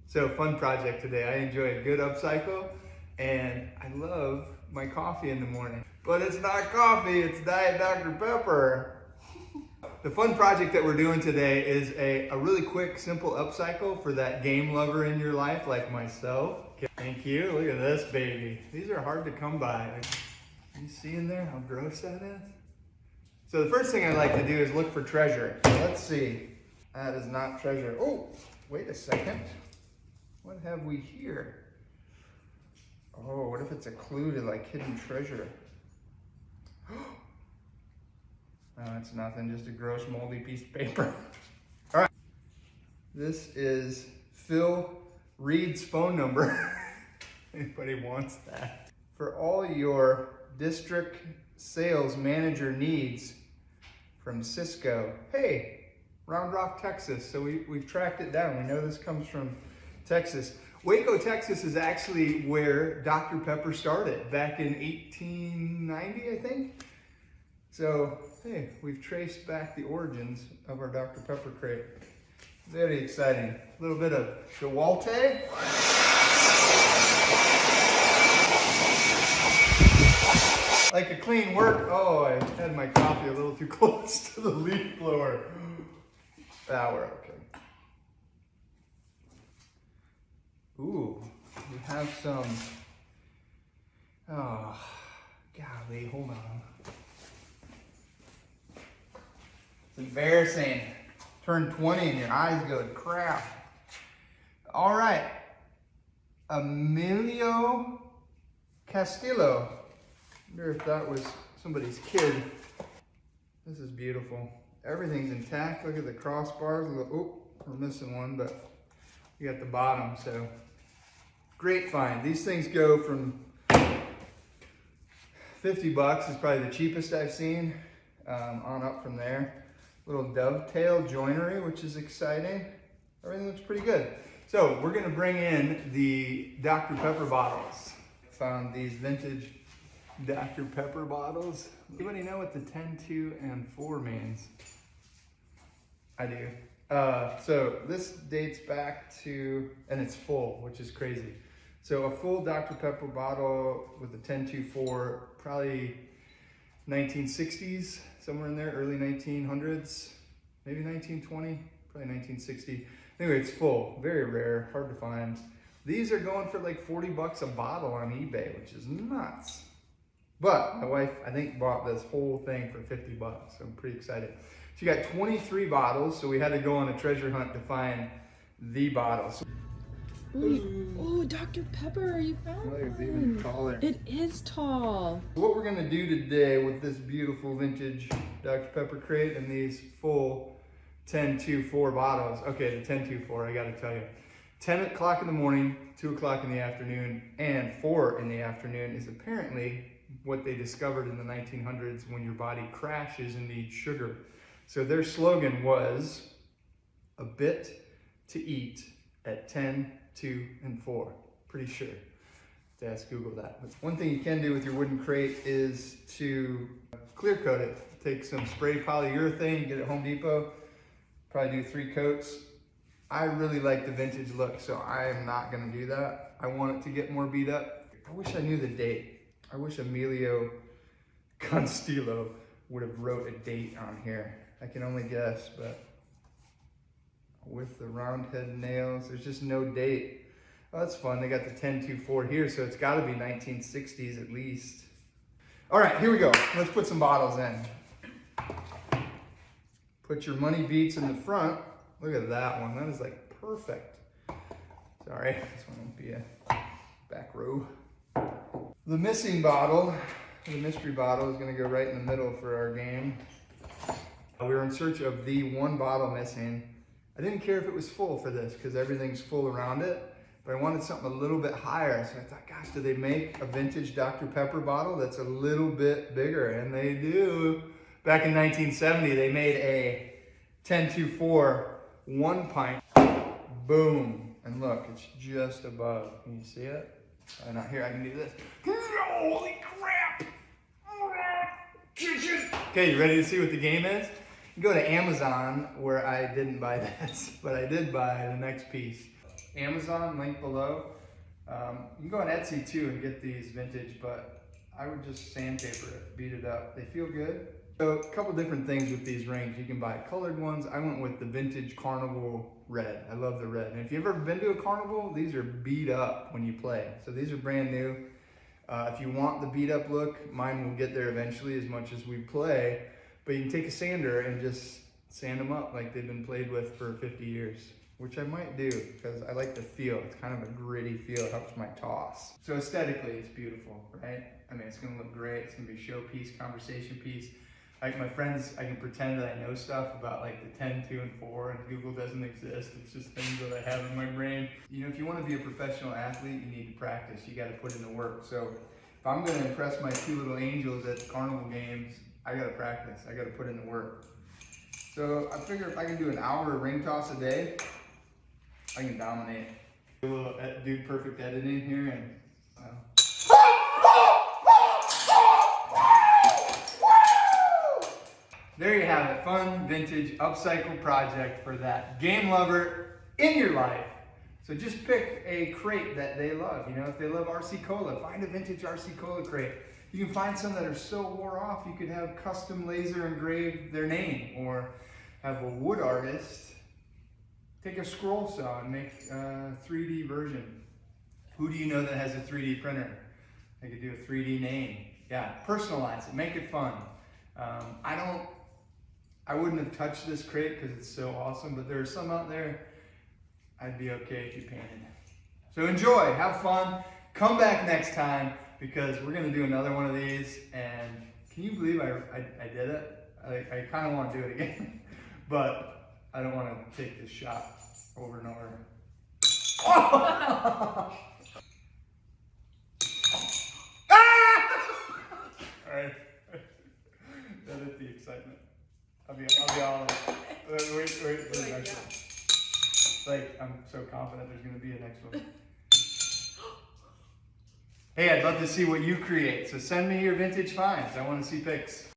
So fun project today. I enjoy a good upcycle and I love my coffee in the morning. But it's not coffee, it's Diet Dr. Pepper. The fun project that we're doing today is a really quick, simple upcycle for that game lover in your life like myself. Okay, thank you. Look at this baby. These are hard to come by. You see in there how gross that is? So the first thing I like to do is look for treasure. Let's see. That is not treasure. Oh, wait a second. What have we here? Oh, what if it's a clue to like hidden treasure? No, it's nothing, just a gross moldy piece of paper. All right, this is Phil Reed's phone number. Anybody wants that? For all your district sales manager needs from Cisco. Hey, Round Rock, Texas. So we've tracked it down. We know this comes from Texas. Waco, Texas is actually where Dr. Pepper started back in 1890, I think. So, hey, we've traced back the origins of our Dr. Pepper crate. Very exciting. A little bit of Shawalte. Like a clean work. Oh, I had my coffee a little too close to the leaf blower. Ah, we're okay. Ooh, we have some. Oh, golly, hold on. It's embarrassing. Turn 20 and your eyes go, crap. All right. Emilio Castillo. I wonder if that was somebody's kid. This is beautiful. Everything's intact. Look at the crossbars. Oh, we're missing one, but we got the bottom, so great find. These things go from 50 bucks is probably the cheapest I've seen, on up from there. Little dovetail joinery, which is exciting. Everything looks pretty good. So we're gonna bring in the Dr. Pepper bottles. Found these vintage Dr. Pepper bottles. Anybody know what the 10, 2, and 4 means? I do. So this dates back to, and it's full, which is crazy. So a full Dr. Pepper bottle with a 10, 2, 4, probably 1960s, somewhere in there, early 1900s, maybe 1920, probably 1960. Anyway, it's full, very rare, hard to find. These are going for like 40 bucks a bottle on eBay, which is nuts. But my wife, I think, bought this whole thing for 50 bucks. So I'm pretty excited. She got 23 bottles, so we had to go on a treasure hunt to find the bottles. Ooh, Dr. Pepper, you found Oh, it's one. even taller. It is tall. What we're gonna do today with this beautiful vintage Dr. Pepper crate and these full 10-2-4 bottles. Okay, the 10-2-4, I gotta tell you. 10 o'clock in the morning, 2 o'clock in the afternoon, and 4 in the afternoon is apparently what they discovered in the 1900s when your body crashes and needs sugar. So their slogan was, a bit to eat at 10, 2, and 4. Pretty sure. To ask Google that. But one thing you can do with your wooden crate is to clear coat it. Take some spray polyurethane, you get it at Home Depot, probably do 3 coats. I really like the vintage look, so I am not gonna do that. I want it to get more beat up. I wish I knew the date. I wish Emilio Castillo would have wrote a date on here. I can only guess, but with the round head nails, there's just no date. Oh, that's fun. They got the 10-2-4 here, so it's got to be 1960s at least. All right, here we go. Let's put some bottles in. Put your money beats in the front. Look at that one. That is like perfect. Sorry, this one won't be a back row. The missing bottle, the mystery bottle, is going to go right in the middle for our game. We were in search of the one bottle missing. I didn't care if it was full for this because everything's full around it, but I wanted something a little bit higher. So I thought, gosh, do they make a vintage Dr. Pepper bottle that's a little bit bigger? And they do. Back in 1970, they made a 10-2-4 1 pint. Boom. And look, it's just above. Can you see it? Not here, I can do this. Holy crap! Okay, you ready to see what the game is? You go to Amazon, where I didn't buy this, but I did buy the next piece. Amazon, link below. You can go on Etsy too and get these vintage, but I would just sandpaper it, beat it up. They feel good. So a couple different things with these rings. You can buy colored ones. I went with the vintage carnival red. I love the red. And if you've ever been to a carnival, these are beat up when you play. So these are brand new. If you want the beat up look, mine will get there eventually as much as we play. But you can take a sander and just sand them up like they've been played with for 50 years, which I might do because I like the feel. It's kind of a gritty feel. It helps my toss. So aesthetically, it's beautiful, right? I mean, it's gonna look great. It's gonna be showpiece, conversation piece. Like my friends, I can pretend that I know stuff about like the 10, 2, and 4, and Google doesn't exist. It's just things that I have in my brain. You know, if you want to be a professional athlete, you need to practice. You got to put in the work. So if I'm going to impress my two little angels at the carnival games, I got to practice. I got to put in the work. So I figure if I can do an hour of ring toss a day, I can dominate. Do a little Dude Perfect editing here, and there you have it. Fun, vintage, upcycle project for that game lover in your life. So just pick a crate that they love. You know, if they love RC Cola, find a vintage RC Cola crate. You can find some that are so wore off, you could have custom laser engrave their name, or have a wood artist take a scroll saw and make a 3D version. Who do you know that has a 3D printer? They could do a 3D name. Yeah, personalize it, make it fun. I wouldn't have touched this crate because it's so awesome, but there are some out there I'd be okay if you painted. So enjoy, have fun, come back next time because we're gonna do another one of these, and can you believe I did it? I kind of want to do it again, but I don't want to take this shot over and over. Oh! All right, that is the excitement. I'll be honest. Wait, the next one. Like, I'm so confident there's gonna be a next one. Hey, I'd love to see what you create. So send me your vintage finds. I want to see pics.